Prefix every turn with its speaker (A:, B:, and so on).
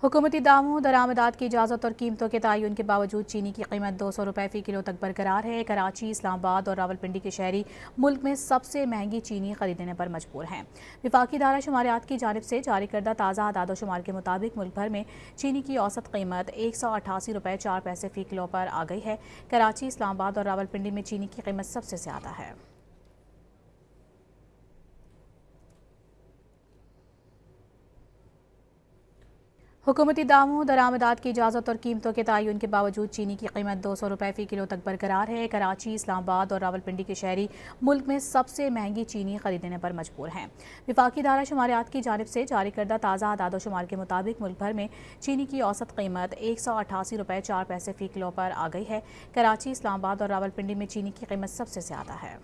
A: हुकूमती दामों दरामदात की इजाज़त और कीमतों के तयन के बावजूद चीनी की कीमत 200 रुपये फ़ी किलो तक बरकरार है। कराची, इस्लामाबाद और रावलपिंडी के शहरी मुल्क में सबसे महंगी चीनी खरीदने पर मजबूर हैं। विफाकी इदारा शुमारियात की जानिब से जारी करदा ताज़ा आदादोशुमार के मुताबिक मुल्क भर में चीनी की औसत कीमत 188 रुपये 4 पैसे फ़ी किलो पर आ गई है। कराची, इस्लामाबाद और रावलपिंडी में चीनी की कीमत सबसे ज़्यादा है। हुकूमती दामों दरामदात की इजाज़त और कीमतों के तयन के बावजूद चीनी की कीमत 200 रुपये फ़ी किलो तक बरकरार है। कराची, इस्लामाबाद और रावलपिंडी के शहरी मुल्क में सबसे महंगी चीनी खरीदने पर मजबूर हैं। विफाकी इदारा शुमारियात की जानिब से जारी करदा ताज़ा आदादोशुमार के मुताबिक मुल्क भर में चीनी की औसत कीमत 188 रुपये 4 पैसे फ़ी किलो पर आ गई है। कराची, इस्लामाबाद और रावलपिंडी में चीनी की कीमत सबसे ज़्यादा है।